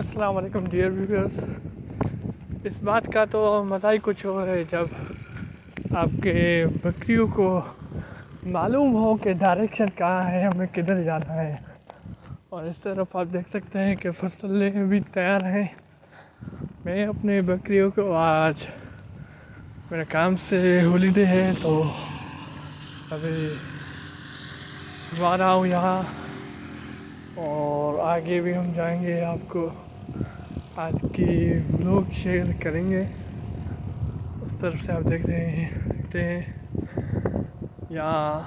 السلام علیکم dear viewers. اس بات کا تو مزہ ہی کچھ اور ہے جب آپ کے بکریوں کو معلوم ہو کہ ڈائریکشن کہاں ہے, ہمیں کدھر جانا ہے. اور اس طرف آپ دیکھ سکتے ہیں کہ فصلیں بھی تیار ہیں. میں اپنے بکریوں کو آج میرے کام سے ہولیڈے ہے تو ابھی گھما رہا ہوں یہاں, اور آگے بھی ہم جائیں گے, آپ کو آج کی ولاگ شیئر کریں گے. اس طرف سے آپ دیکھتے ہیں یہاں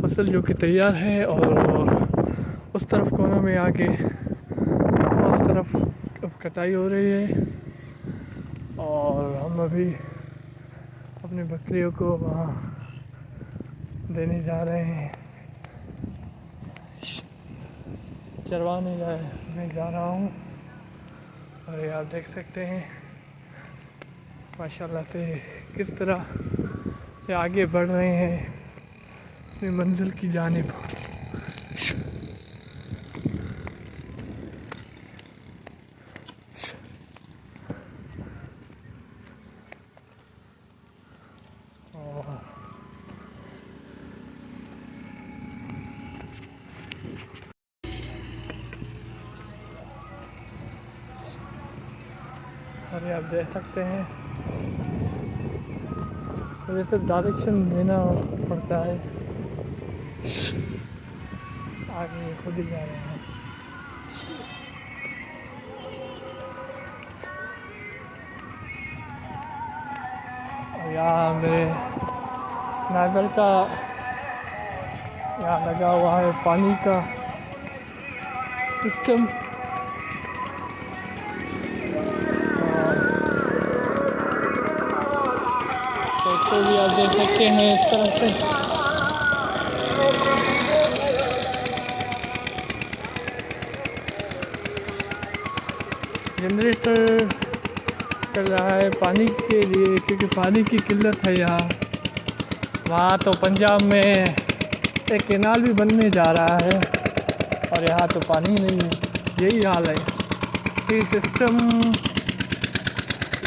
فصل جو کہ تیار ہے, اور اس طرف کونے میں آگے اس طرف اب کٹائی ہو رہی ہے, اور ہم ابھی اپنی بکریوں کو وہاں دینے جا رہے ہیں, چروانے میں جا رہا ہوں. اور یہ آپ دیکھ سکتے ہیں ماشاء اللہ سے کس طرح یہ آگے بڑھ رہے ہیں اپنی منزل کی جانب. اور یہ آپ دیکھ سکتے ہیں ویسے ڈائریکشن دینا پڑتا ہے, آگے خود ہی جا رہے ہیں. اور یہاں میرے نائبر کا یہاں لگا ہوا ہے پانی کا سسٹم, تو بھی آپ دیکھ سکتے ہیں اس طرح سے جنریٹر چل رہا ہے پانی کے لیے, کیونکہ پانی کی قلت ہے یہاں. وہاں تو پنجاب میں ایک کینال بھی بننے جا رہا ہے, اور یہاں تو پانی نہیں ہے. یہی حال ہے, یہ سسٹم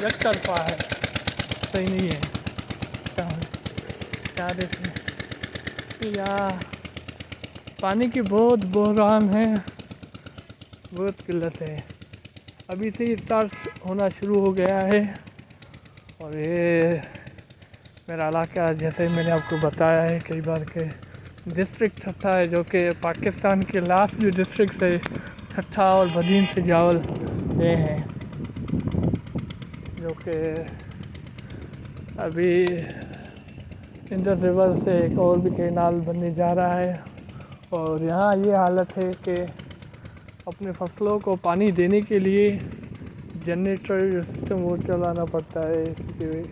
یک طرفہ ہے, صحیح نہیں ہے. کیا دیکھیں یہاں پانی کی بہت بحران ہے, بہت قلت ہے. ابھی سے ہی اسٹارٹ ہونا شروع ہو گیا ہے. اور یہ میرا علاقہ جیسے میں نے آپ کو بتایا ہے کئی بار کہ ڈسٹرکٹ ٹھٹھا ہے, جو کہ پاکستان کے لاسٹ جو ڈسٹرکٹس ہے ٹھٹھا اور بدین سے جاول یہ ہیں, جو کہ ابھی انڈس ریور سے ایک اور بھی کینال بننے جا رہا ہے. اور یہاں یہ حالت ہے کہ اپنے فصلوں کو پانی دینے کے لیے جنریٹر سسٹم وہ چلانا پڑتا ہے, کیونکہ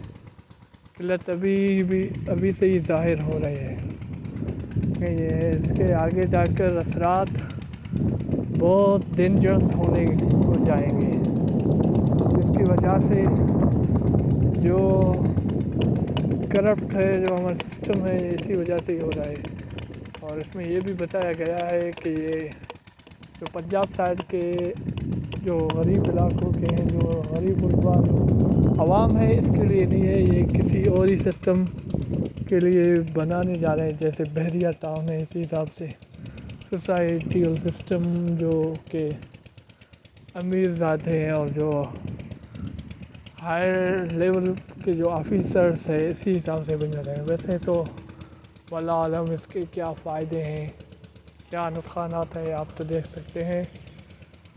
قلت ابھی سے ہی ظاہر ہو رہے ہیں. کہ یہ اس کے آگے جا کر اثرات بہت ڈینجرس ہونے ہو جائیں گے, جس کی وجہ سے جو کرپٹ ہے, جو ہمارا سسٹم ہے, اسی وجہ سے ہی ہو رہا ہے. اور اس میں یہ بھی بتایا گیا ہے کہ یہ جو پنجاب سائڈ کے جو غریب علاقوں کے ہیں, جو غریب غربا عوام ہے, اس کے لیے نہیں ہے, یہ کسی اور ہی سسٹم کے لیے بنانے جا رہے ہیں. جیسے بحریہ ٹاؤن ہے, اسی حساب سے سوسائٹی اور سسٹم جو کہ امیر ذات ہیں اور جو ہائر لیول کے جو آفیسرس ہیں, اسی حساب سے بن رہے ہیں. ویسے تو واللہ عالم اس کے کیا فائدے ہیں, کیا نقصانات ہیں, آپ تو دیکھ سکتے ہیں.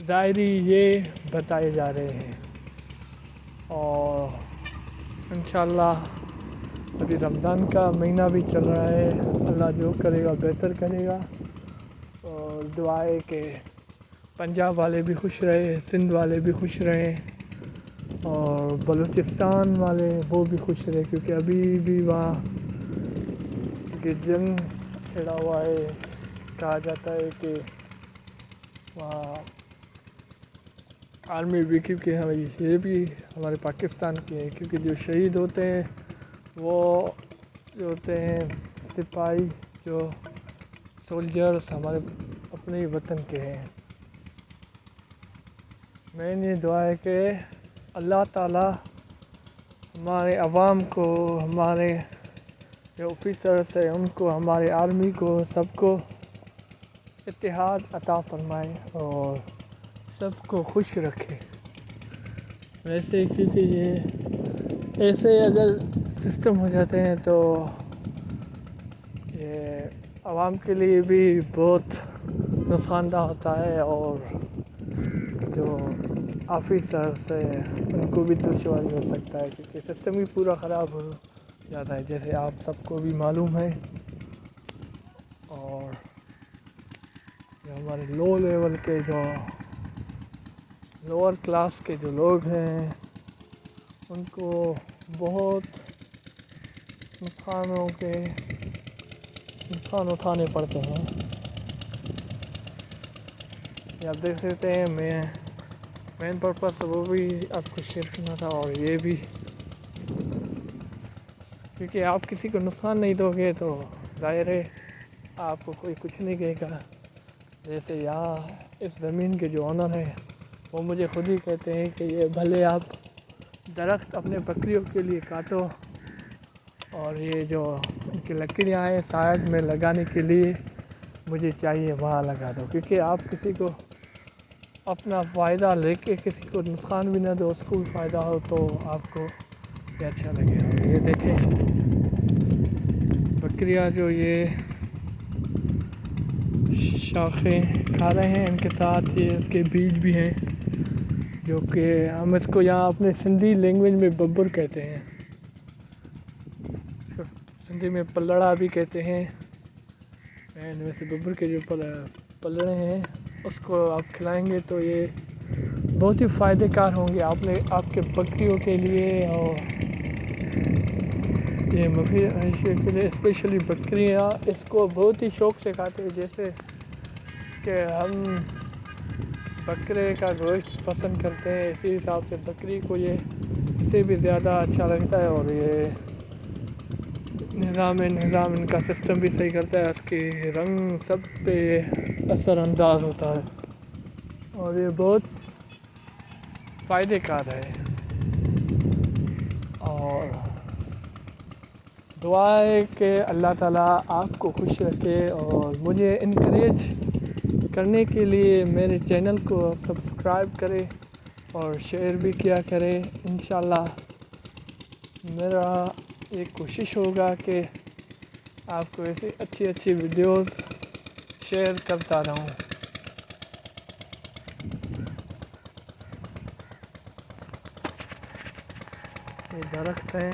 ظاہری یہ بتائے جا رہے ہیں, اور انشاءاللہ ابھی رمضان کا مہینہ بھی چل رہا ہے. اللہ جو کرے گا بہتر کرے گا, اور دعا ہے کہ پنجاب والے بھی خوش رہے, سندھ والے بھی خوش رہیں, اور بلوچستان والے وہ بھی خوش رہے, کیونکہ ابھی بھی وہاں کہ جنگ چھڑا ہوا ہے. کہا جاتا ہے کہ وہاں آرمی بھی, کیونکہ یہ بھی ہمارے پاکستان کے ہیں, کیونکہ جو شہید ہوتے ہیں وہ جو ہوتے ہیں سپاہی, جو سولجرس ہمارے اپنے ہی وطن کے ہیں. میری یہ دعا ہے کہ اللہ تعالیٰ ہمارے عوام کو، ہمارے جو آفیسرس ہیں ان کو، ہمارے آرمی کو، سب کو اتحاد عطا فرمائے اور سب کو خوش رکھے. ویسے کیونکہ یہ ایسے اگر سسٹم ہو جاتے ہیں تو یہ عوام کے لیے بھی بہت نقصان دہ ہوتا ہے، اور جو آفیسرس ہیں ان کو بھی دشواری ہو سکتا ہے کیونکہ سسٹم ہی پورا خراب ہو جاتا ہے، جیسے آپ سب کو بھی معلوم ہے. اور جو ہمارے لو لیول کے، جو لوور کلاس کے جو لوگ ہیں ان کو بہت نقصان اٹھانے پڑتے ہیں. یہ آپ دیکھ سکتے ہیں، مین پرپس وہ بھی آپ کو شیئر کرنا تھا، اور یہ بھی کیونکہ آپ کسی کو نقصان نہیں دو گے تو ظاہر ہے آپ کو کوئی کچھ نہیں کہے گا. جیسے یہاں اس زمین کے جو آنر ہیں وہ مجھے خود ہی کہتے ہیں کہ یہ بھلے آپ درخت اپنے بکریوں کے لیے کاٹو، اور یہ جو ان کی لکڑیاں ہیں سائڈ میں لگانے کے لیے مجھے چاہیے وہاں لگا دو، کیونکہ آپ کسی کو اپنا فائدہ لے کے کسی کو نقصان بھی نہ دو، اس کو بھی فائدہ ہو تو آپ کو یہ اچھا لگے گا. یہ دیکھیں بکریاں جو یہ شاخیں کھا رہے ہیں، ان کے ساتھ یہ اس کے بیج بھی ہیں جو کہ ہم اس کو یہاں اپنے سندھی لینگویج میں ببر کہتے ہیں، سندھی میں پلڑا بھی کہتے ہیں. اینڈ ویسے ببر کے جو پلڑے ہیں اس کو آپ کھلائیں گے تو یہ بہت ہی فائدہ کار ہوں گے آپ کے بکریوں کے لیے، اور یہ مویشیوں کے لیے. اسپیشلی بکریاں اس کو بہت ہی شوق سے کھاتے ہیں، جیسے کہ ہم بکرے کا گوشت پسند کرتے ہیں اسی حساب سے بکری کو یہ اس سے بھی زیادہ اچھا لگتا ہے. اور یہ نظام ان کا سسٹم بھی صحیح کرتا ہے، اس کے رنگ سب پہ اثر انداز ہوتا ہے، اور یہ بہت فائدہ کار ہے. اور دعا ہے کہ اللہ تعالیٰ آپ کو خوش رکھے، اور مجھے انکریج کرنے کے لیے میرے چینل کو سبسکرائب کرے اور شیئر بھی کیا کرے. انشاءاللہ میرا یہ کوشش ہوگا کہ آپ کو ایسی اچھی ویڈیوز شیئر کرتا رہوں. یہ درخت ہیں،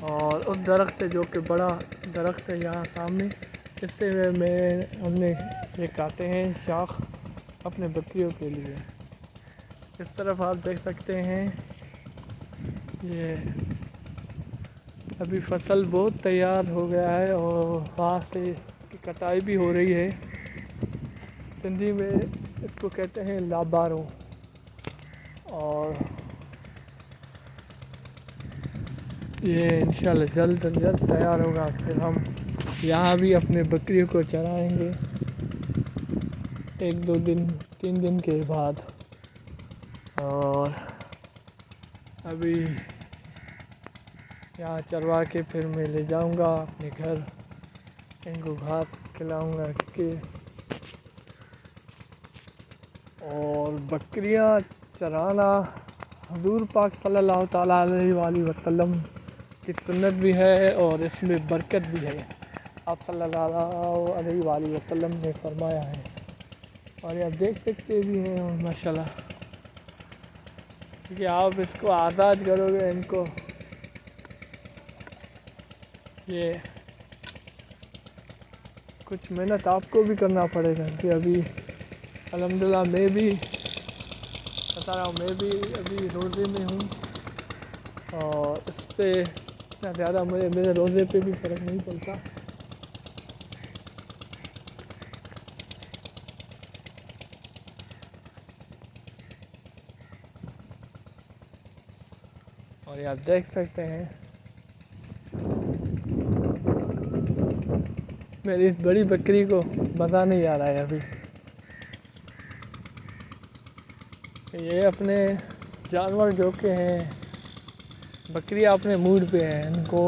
اور اس درخت سے جو کہ بڑا درخت ہے یہاں سامنے، اس سے ہم نے یہ کاٹے ہیں شاخ اپنے بکریوں کے لیے. اس طرف آپ دیکھ سکتے ہیں یہ ابھی فصل بہت تیار ہو گیا ہے، اور وہاں سے اس کی کٹائی بھی ہو رہی ہے. سندھی میں اس کو کہتے ہیں لابارو، اور یہ انشاءاللہ جلد از جلد تیار ہوگا. پھر ہم یہاں بھی اپنے بکریوں کو چرائیں گے 1-2 دن 3 دن کے بعد. اور ابھی یہاں چروا کے پھر میں لے جاؤں گا اپنے گھر، ان کو گھاس کھلاؤں گا اور بکریاں چرانا حضور پاک صلی اللہ تعالیٰ علیہ وآلہ وسلم کی سنت بھی ہے، اور اس میں برکت بھی ہے. آپ صلی اللہ علیہ وآلہ وسلم نے فرمایا ہے، اور یہ آپ دیکھ سکتے بھی ہیں ماشاءاللہ، کیونکہ آپ اس کو آزاد کرو گے ان کو، یہ کچھ محنت آپ کو بھی کرنا پڑے گا. کہ ابھی الحمدللہ میں بھی بتا رہا ہوں، میں بھی ابھی روزے میں ہوں، اور اس پہ اتنا زیادہ میرے روزے پہ بھی فرق نہیں پڑتا. اور یہ آپ دیکھ سکتے ہیں میری اس بڑی بکری کو مزہ نہیں آ رہا ہے ابھی. یہ اپنے جانور جو کہ ہیں بکریاں اپنے موڈ پہ ہیں، ان کو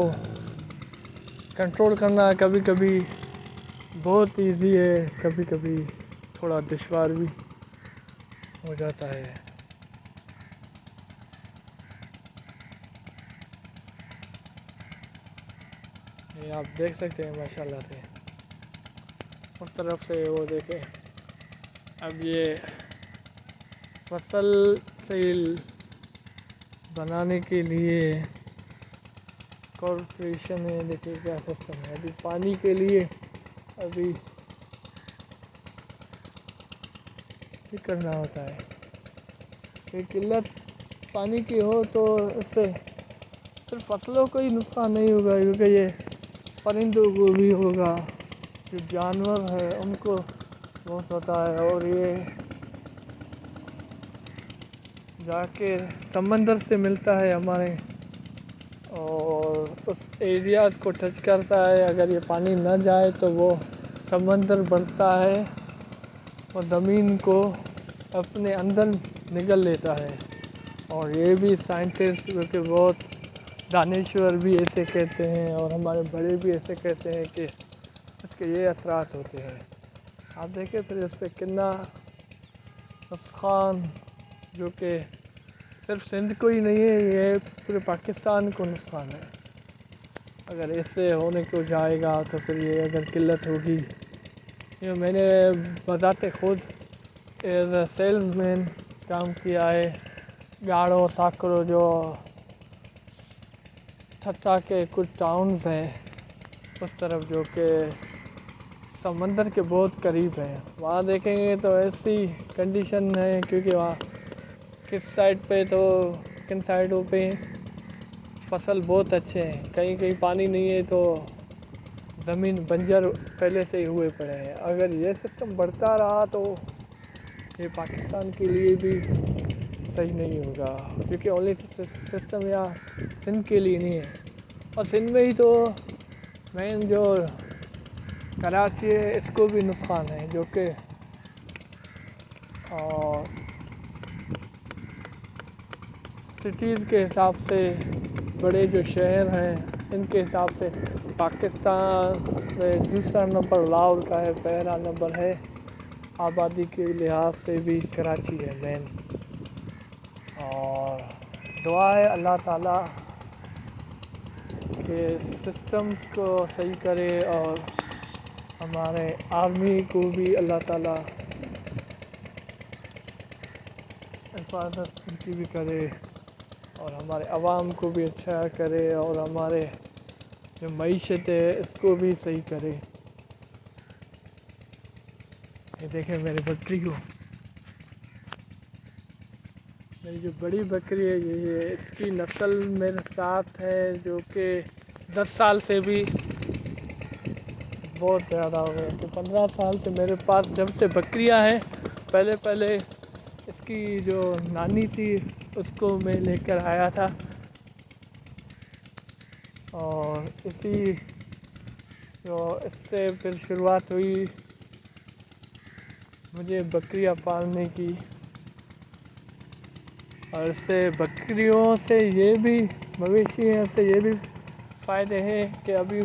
کنٹرول کرنا کبھی کبھی بہت ایزی ہے، کبھی کبھی تھوڑا دشوار بھی ہو جاتا ہے۔ یہ آپ دیکھ سکتے ہیں ماشاءاللہ سے اس طرف سے وہ دیکھیں۔ اب یہ فصل سیل بنانے کے لیے کارپوریشن ہے، دیکھیے کیا سسٹم ہے۔ ابھی پانی کے لیے ابھی یہ کرنا ہوتا ہے کہ قلت پانی کی ہو تو اس سے صرف فصلوں کو ہی نقصان نہیں ہوگا، کیونکہ یہ پرندوں کو بھی ہوگا، جو جانور ہے ان کو بہت ہوتا ہے، اور یہ جا کے سمندر سے ملتا ہے ہمارے، اور اس ایریاز کو ٹچ کرتا ہے۔ اگر یہ پانی نہ جائے تو وہ سمندر بڑھتا ہے اور زمین کو اپنے اندر نگل لیتا ہے، اور یہ بھی سائنٹسٹ جو کہ بہت دانشور بھی ایسے کہتے ہیں، اور ہمارے بڑے بھی ایسے کہتے ہیں کہ اس کے یہ اثرات ہوتے ہیں۔ آپ دیکھیں پھر اس پہ کتنا نقصان، جو کہ صرف سندھ کو ہی نہیں ہے، یہ پورے پاکستان کو نقصان ہے۔ اگر اس سے ہونے کو جائے گا تو پھر یہ اگر قلت ہوگی، یہ میں نے بذات خود ایز اے سیلز مین کام کیا ہے۔ گاڑو ساکرو جو ٹھٹھا کے کچھ ٹاؤنز ہیں اس طرف، جو کہ سمندر کے بہت قریب ہیں، وہاں دیکھیں گے تو ایسی کنڈیشن ہے، کیونکہ وہاں کس سائڈ پہ تو کن سائڈوں پہ فصل بہت اچھے ہیں، کہیں کہیں پانی نہیں ہے تو زمین بنجر پہلے سے ہی ہوئے پڑے ہیں۔ اگر یہ سسٹم بڑھتا رہا تو یہ پاکستان کے لیے بھی صحیح نہیں ہوگا، کیونکہ اونلی سسٹم یا سندھ کے لیے نہیں ہے، اور سندھ میں ہی تو مین جو کراچی ہے اس کو بھی نقصان ہے، جو کہ سٹیز کے حساب سے بڑے جو شہر ہیں ان کے حساب سے پاکستان میں دوسرا نمبر لاہور کا ہے، پہلا نمبر ہے آبادی کے لحاظ سے بھی کراچی ہے مین۔ اور دعا ہے اللہ تعالیٰ کہ سسٹمز کو صحیح کرے، اور ہمارے آرمی کو بھی اللہ تعالیٰ حفاظت ان کی بھی کرے، اور ہمارے عوام کو بھی اچھا کرے، اور ہمارے جو معیشت ہے اس کو بھی صحیح کرے۔ یہ دیکھیں میری بکری کو، میری جو بڑی بکری ہے یہ اس کی نسل میرے ساتھ ہے، جو کہ 10 سال سے بھی بہت زیادہ ہو گئے، کہ 15 سال سے میرے پاس جب سے بکریاں ہیں۔ پہلے اس کی جو نانی تھی اس کو میں لے کر آیا تھا، اور اس سے پھر شروعات ہوئی مجھے بکریاں پالنے کی، اور اس سے بکریوں سے یہ بھی مویشی ہیں، اس سے یہ بھی فائدے ہیں کہ ابھی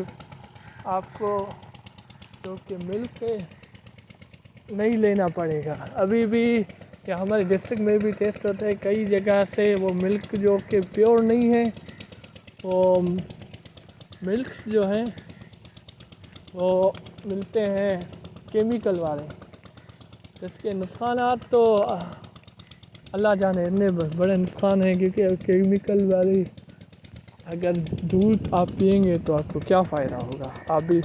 آپ کو جو کہ ملک نہیں لینا پڑے گا۔ ابھی بھی یا ہمارے ڈسٹرکٹ میں بھی ٹیسٹ ہوتا ہے کئی جگہ سے، وہ ملک جو کہ پیور نہیں ہے، وہ ملکس جو ہیں وہ ملتے ہیں کیمیکل والے، اس کے نقصانات تو اللہ جانے اتنے بڑے نقصان ہیں، کیونکہ کیمیکل والی اگر دودھ آپ پئیں گے تو آپ کو کیا فائدہ ہوگا، آپ بھی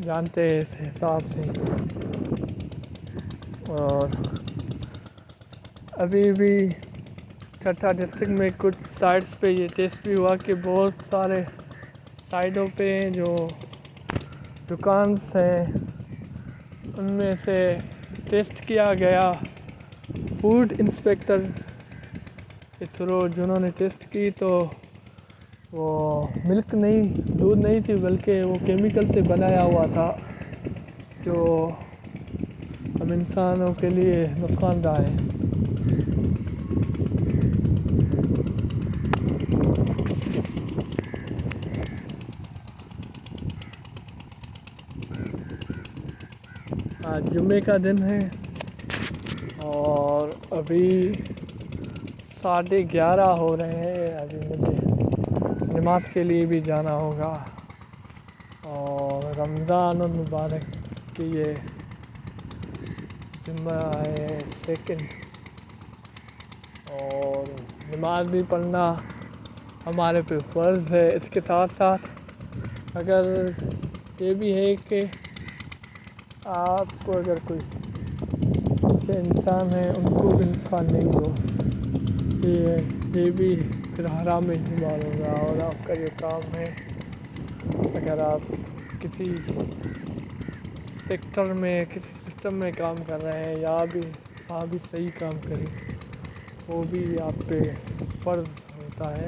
جانتے ہیں اس حساب سے۔ اور ابھی بھی ٹھٹھا ڈسٹرکٹ میں کچھ سائٹس پہ یہ ٹیسٹ بھی ہوا کہ بہت سارے سائڈوں پہ جو دکانس ہیں ان میں سے ٹیسٹ کیا گیا فوڈ انسپیکٹر کے تھرو، جنہوں نے ٹیسٹ کی تو وہ ملک نہیں، دودھ نہیں تھی، بلکہ وہ کیمیکل سے بنایا ہوا تھا، جو ہم انسانوں کے لیے نقصان دہ ہے۔ آج جمعے کا دن ہے اور ابھی 11:30 ہو رہے ہیں. ابھی مجھے نماز کے لیے بھی جانا ہوگا اور رمضان المبارک کی یہ جمعہ ہے سیکنڈ اور نماز بھی پڑھنا ہمارے پہ فرض ہے. اس کے ساتھ ساتھ اگر یہ بھی ہے کہ آپ کو اگر کوئی ایسے انسان ہیں ان کو بھی نقصان نہیں ہو یہ بھی پھر حرام میں شمار ہوگا. اور آپ کا یہ کام ہے اگر آپ کسی سیکٹر میں کسی سسٹم میں کام کر رہے ہیں یا بھی وہاں بھی صحیح کام کریں وہ بھی آپ پہ فرض ہوتا ہے.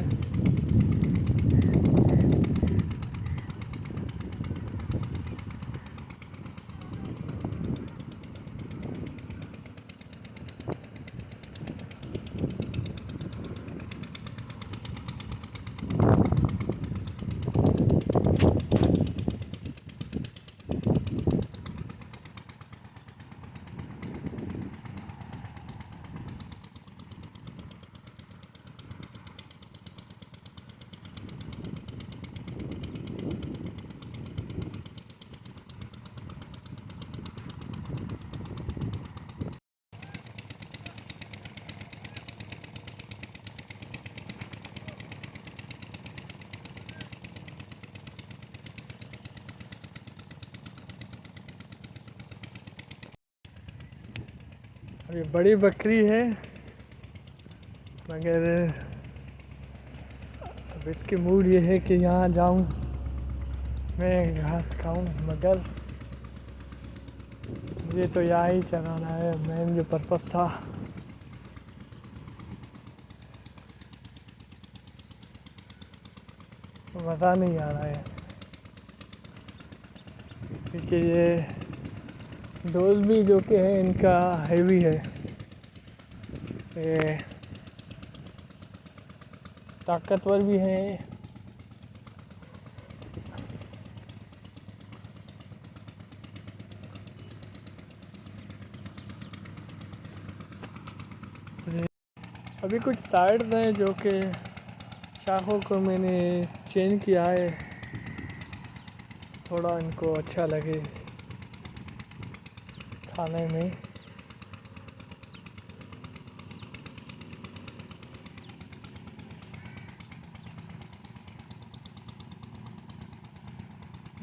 یہ بڑی بکری ہے مگر اب اس کی موڈ یہ ہے کہ یہاں جاؤں میں گھاس کھاؤں مگر مجھے تو یہاں ہی چرانا ہے. مین جو پرپس تھا مزہ نہیں آ رہا ہے کیونکہ یہ ڈوز بھی جو کہ ہے ان کا ہیوی ہے. یہ طاقتور بھی ہے ابھی کچھ سائڈز ہیں جو کہ شاخوں کو میں نے چینج کیا ہے تھوڑا ان کو اچھا لگے کھانے میں.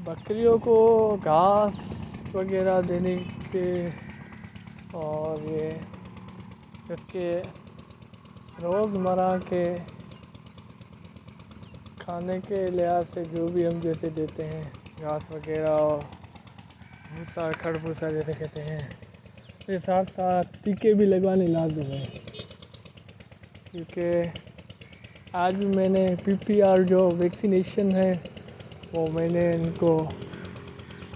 بکریوں کو گھاس وغیرہ دینے کے اور یہ اس کے روزمرہ کے کھانے کے لحاظ سے جو بھی ہم جیسے دیتے ہیں گھاس وغیرہ اور بھوسا کھڑ بھوسا جیسے کہتے ہیں اس کے ساتھ ساتھ ٹیکے بھی لگوانے لازم ہیں کیونکہ آج بھی میں نے PPR جو ویکسینیشن ہے وہ میں نے ان کو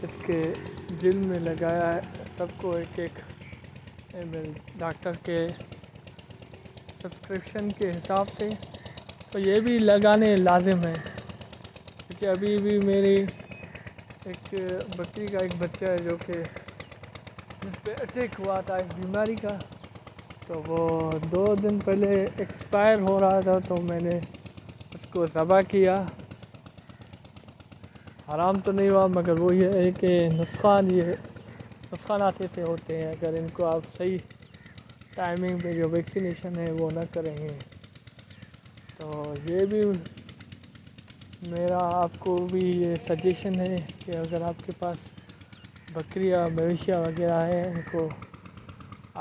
اس کے جلد میں لگایا ہے. سب کو ایک ڈاکٹر کے سبسکرپشن کے حساب سے تو یہ بھی لگانے لازم ہے کیونکہ ابھی بھی میری ایک بکری کا ایک بچہ ہے جو کہ جس پہ اٹیک ہوا تھا اس بیماری کا تو وہ 2 دن پہلے ایکسپائر ہو رہا تھا تو میں نے اس کو ذبح کیا. حرام تو نہیں ہوا مگر وہ یہ ہے کہ نقصانات ایسے ہوتے ہیں اگر ان کو آپ صحیح ٹائمنگ پہ جو ویکسینیشن ہے وہ نہ کریں گے. تو یہ بھی میرا آپ کو بھی یہ سجیشن ہے کہ اگر آپ کے پاس بکریاں مویشیاں وغیرہ ہیں ان کو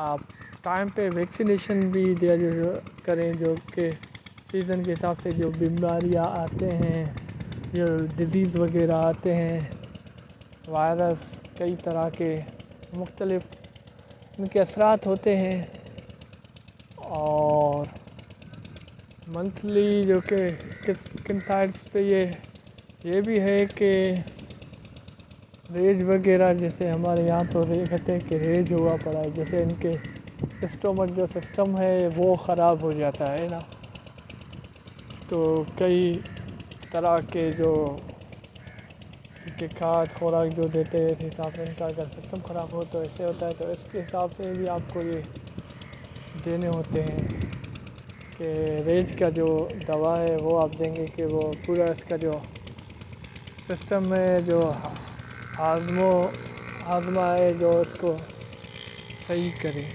آپ ٹائم پہ ویکسینیشن بھی دیا کریں جو کہ سیزن کے حساب سے جو بیماریاں آتے ہیں جو ڈیزیز وغیرہ آتے ہیں وائرس کئی طرح کے مختلف ان کے اثرات ہوتے ہیں. اور منتھلی جو کہ کن سائڈس پہ یہ بھی ہے کہ ریج وغیرہ جیسے ہمارے یہاں تو کہتے ہیں کہ ریج ہوا پڑا ہے جیسے ان کے اسٹومک جو سسٹم ہے وہ خراب ہو جاتا ہے نا تو کئی طرح کے جو کہ کھاد خوراک جو دیتے ہیں اس حساب سے ان کا اگر سسٹم خراب ہو تو ایسے ہوتا ہے، تو اس کے حساب سے بھی آپ کو یہ دینے ہوتے ہیں کہ ریج کا جو دوا ہے وہ آپ دیں گے کہ وہ پورا اس کا جو سسٹم ہے جو ہاضمہ ہے جو اس کو صحیح کرے۔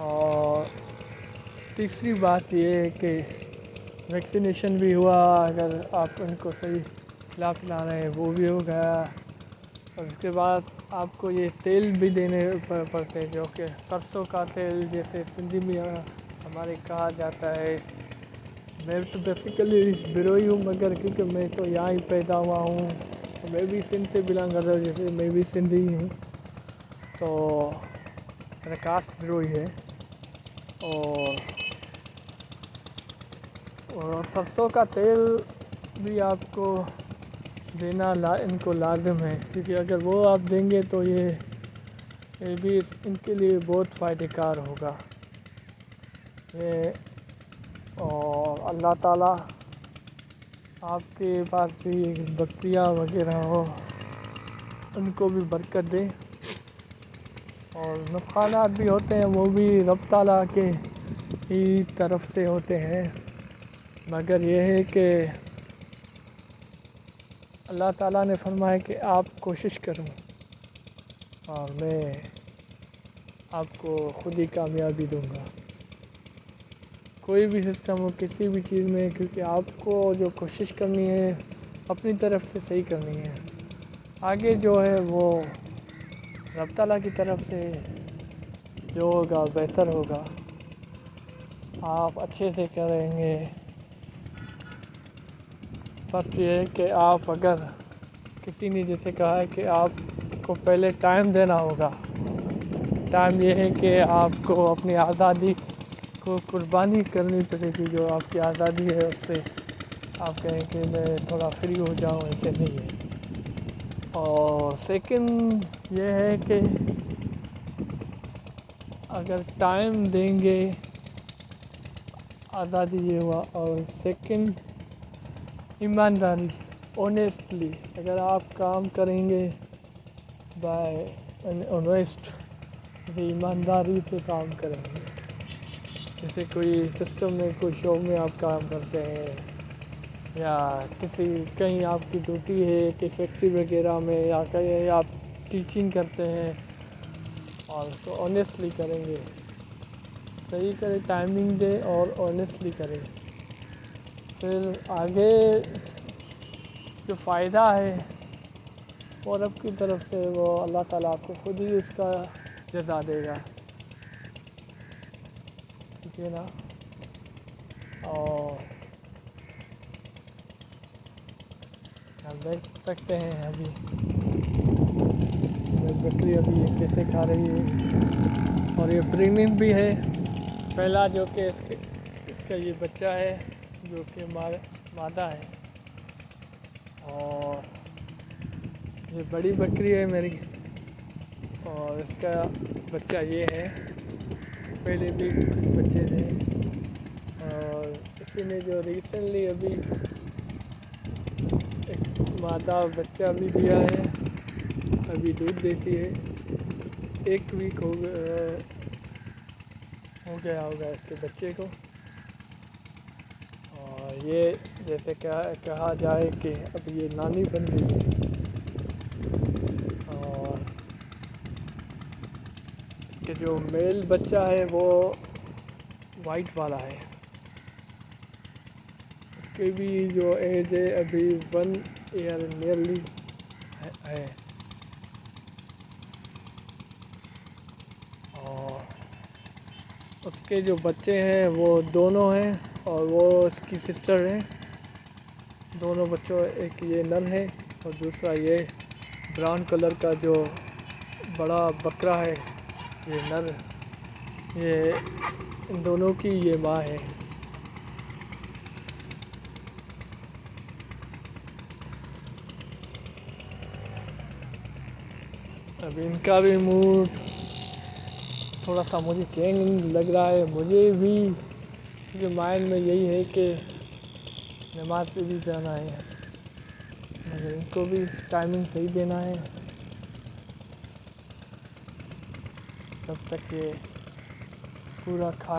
اور تیسری بات یہ ہے کہ ویکسینیشن بھی ہوا، اگر آپ ان کو صحیح کھلا پلا رہے ہیں وہ بھی ہو گیا۔ اور اس کے بعد آپ کو یہ تیل بھی دینے پڑتے ہیں جو کہ سرسوں کا تیل، جیسے سندھی میں ہمارے کہا جاتا ہے۔ میں تو بیسیکلی بروئی ہوں، مگر کیونکہ میں تو یہاں ہی پیدا ہوا ہوں، میں بھی سندھ سے بلانگ کرتا ہوں، جیسے میں بھی سندھی ہوں، تو میرا کاسٹ بروئی ہے۔ اور سرسوں کا تیل بھی آپ کو دینا ان کو لازم ہے، کیونکہ اگر وہ آپ دیں گے تو یہ بھی ان کے لیے بہت فائدہ کار ہوگا۔ اور اللہ تعالیٰ آپ کے پاس بھی بکریاں وغیرہ ہو ان کو بھی برکت دے، اور نقصانات بھی ہوتے ہیں وہ بھی رب تعالیٰ کے ہی طرف سے ہوتے ہیں، مگر یہ ہے کہ اللہ تعالیٰ نے فرمایا کہ آپ کوشش کروں اور میں آپ کو خود ہی کامیابی دوں گا، کوئی بھی سسٹم ہو کسی بھی چیز میں، کیونکہ آپ کو جو کوشش کرنی ہے اپنی طرف سے صحیح کرنی ہے، آگے جو ہے وہ رب تعالیٰ کی طرف سے جو ہوگا بہتر ہوگا، آپ اچھے سے کریں گے۔ فرسٹ یہ ہے کہ آپ اگر کسی نے جیسے کہا ہے کہ آپ کو پہلے ٹائم دینا ہوگا، ٹائم یہ ہے کہ آپ کو اپنی آزادی کو قربانی کرنی پڑے گی، جو آپ کی آزادی ہے اس سے آپ کہیں کہ میں تھوڑا فری ہو جاؤں، ایسے نہیں ہے۔ اور سیکنڈ یہ ہے کہ اگر ٹائم دیں گے، آزادی یہ ہوا، اور سیکنڈ ایمانداری، اونیسٹلی، اگر آپ کام کریں گے بائی اونیسٹ، ایمانداری سے کام کریں گے، جیسے کوئی سسٹم میں کوئی شو میں آپ کام کرتے ہیں یا کہیں آپ کی ڈیوٹی ہے کہ فیکٹری وغیرہ میں، یا کہیں آپ ٹیچنگ کرتے ہیں، اور اس کو اونیسٹلی کریں گے، صحیح کریں، ٹائمنگ دے اور اونیسٹلی کریں، پھر آگے جو فائدہ ہے وہ رب کی طرف سے وہ اللہ تعالیٰ آپ کو خود ہی اس کا جزا دے گا، ٹھیک ہے نا۔ اور آپ دیکھ سکتے ہیں ابھی بکری ابھی یہ کیسے کھا رہی ہے، اور یہ پریگننٹ بھی ہے، پہلا جو کہ اس کا یہ بچہ ہے جو کہ مادہ ہے، اور یہ بڑی بکری ہے میری، اور اس کا بچہ یہ ہے، پہلے بھی بچے تھے، اور اسی نے جو ریسنٹلی ابھی ایک مادہ بچہ بھی دیا ہے، ابھی دودھ دیتی ہے، 1 ویک ہو گیا ہوگا اس کے بچے کو، اور یہ جیسے کہا جائے کہ اب یہ نانی بن گئی ہے، اور کہ جو میل بچہ ہے وہ وائٹ والا ہے، اس کی بھی جو ایج ہے ابھی 1 ایئر نیئرلی ہے، اور اس کے جو بچے ہیں وہ دونوں ہیں، اور وہ اس کی سسٹر ہیں، دونوں بچوں، ایک یہ نر ہے اور دوسرا یہ براؤن کلر کا جو بڑا بکرا ہے یہ نر، یہ ان دونوں کی یہ ماں ہے۔ اب ان کا بھی موڈ تھوڑا سا مجھے چینج لگ رہا ہے، مجھے بھی، کیونکہ مائنڈ میں یہی ہے کہ نماز پہ بھی جانا ہے، ان کو بھی ٹائمنگ صحیح دینا ہے تب تک یہ پورا کھا